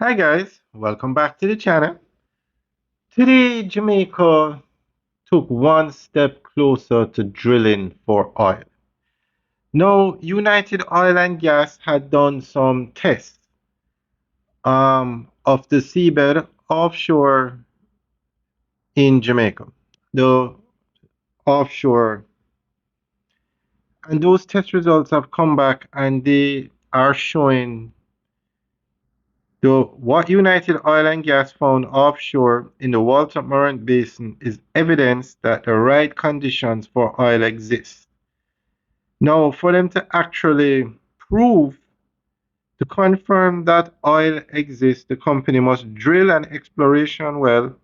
Hi guys, welcome back to the channel. Today, Jamaica took one step closer to drilling for oil. Now, United Oil and Gas had done some tests of the seabed offshore in Jamaica. The offshore, and those test results have come back and they are showing what United Oil and Gas found offshore in the Walter Morant Basin is evidence that the right conditions for oil exist. Now, for them to actually prove, to confirm that oil exists, the company must drill an exploration well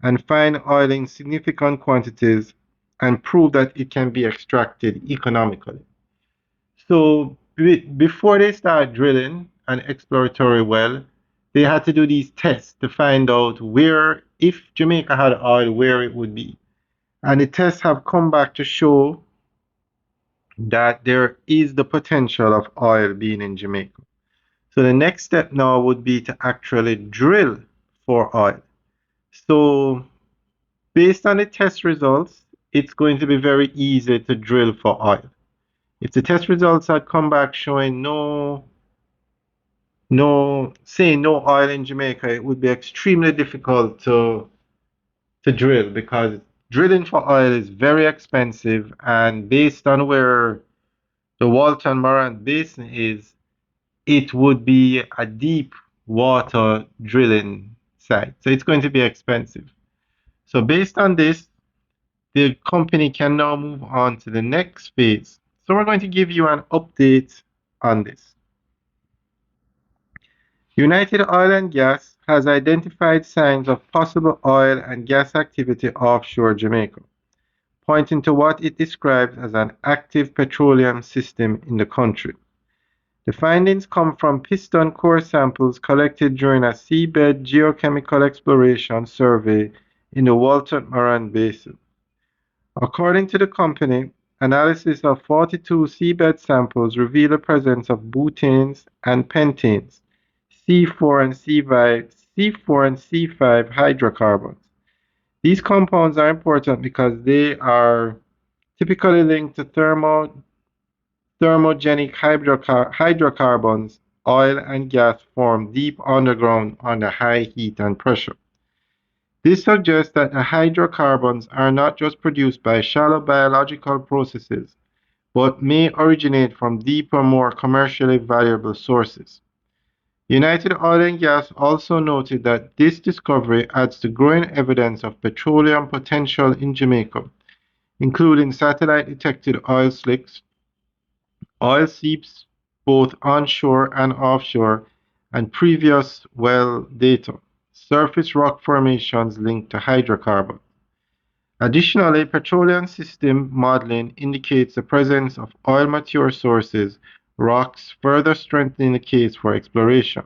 and find oil in significant quantities and prove that it can be extracted economically. So before they start drilling an exploratory well, they had to do these tests to find out where, if Jamaica had oil, where it would be. And the tests have come back to show that there is the potential of oil being in Jamaica. So the next step now would be to actually drill for oil. So based on the test results, it's going to be very easy to drill for oil. If the test results had come back showing saying no oil in Jamaica, it would be extremely difficult to drill because drilling for oil is very expensive, and based on where the Walton Morant Basin is, it would be a deep water drilling site. So it's going to be expensive. So based on this, the company can now move on to the next phase. So we're going to give you an update on this. United Oil and Gas has identified signs of possible oil and gas activity offshore Jamaica, pointing to what it describes as an active petroleum system in the country. The findings come from piston core samples collected during a seabed geochemical exploration survey in the Walter Morant Basin. According to the company, analysis of 42 seabed samples reveal the presence of butanes and pentanes, C4 and C5 hydrocarbons. These compounds are important because they are typically linked to thermogenic hydrocarbons, oil and gas formed deep underground under high heat and pressure. This suggests that the hydrocarbons are not just produced by shallow biological processes, but may originate from deeper, more commercially valuable sources. United Oil and Gas also noted that this discovery adds to growing evidence of petroleum potential in Jamaica, including satellite-detected oil slicks, oil seeps both onshore and offshore, and previous well data, surface rock formations linked to hydrocarbons. Additionally, petroleum system modeling indicates the presence of oil mature sources, rocks, further strengthening the case for exploration.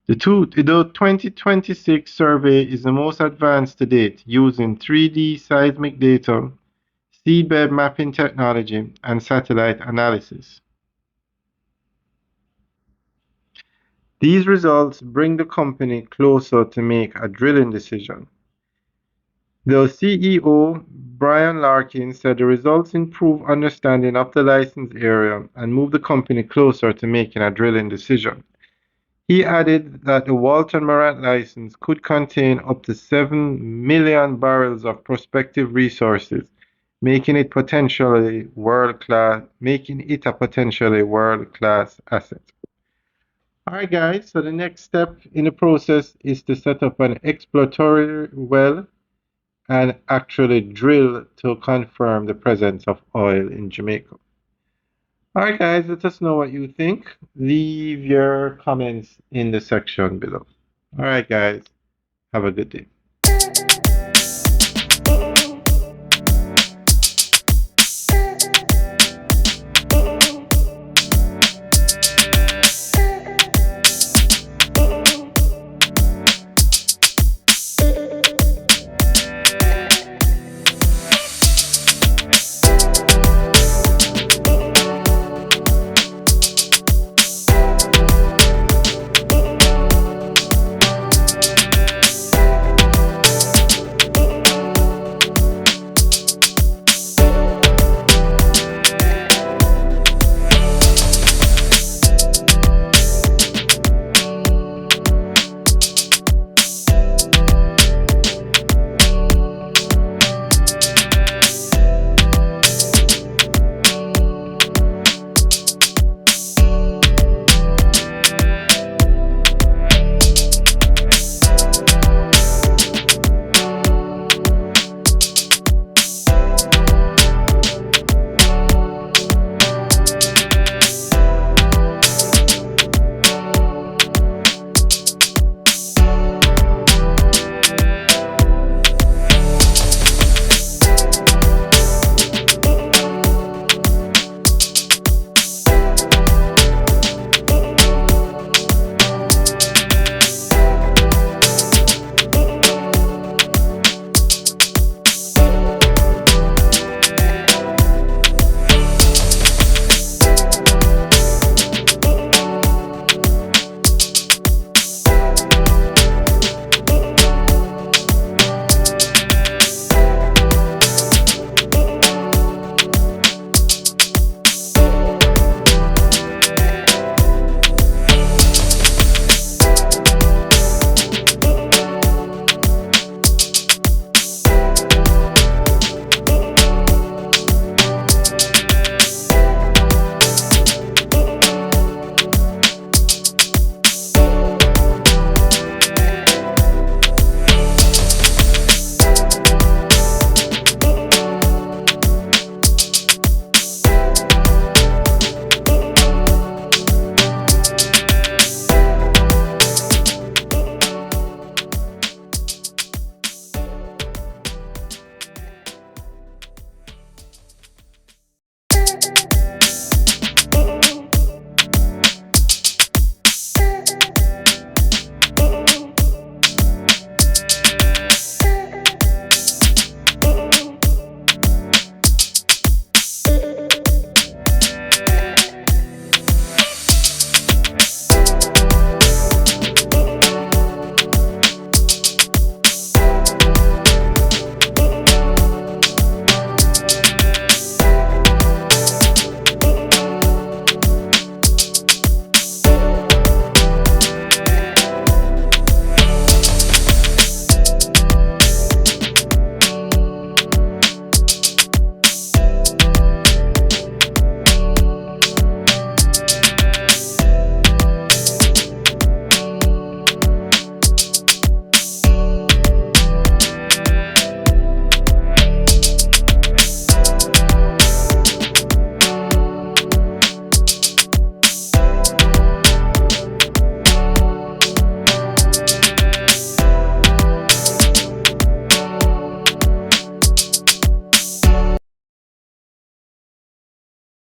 The 2026 survey is the most advanced to date, using 3D seismic data, seabed mapping technology, and satellite analysis. These results bring the company closer to make a drilling decision. The CEO, Brian Larkin, said the results improve understanding of the license area and move the company closer to making a drilling decision. He added that the Walton Morant license could contain up to 7 million barrels of prospective resources, making it a potentially world-class asset. All right, guys, so the next step in the process is to set up an exploratory well and actually drill to confirm the presence of oil in Jamaica. All right, guys, let us know what you think. Leave your comments in the section below. All right, guys, have a good day.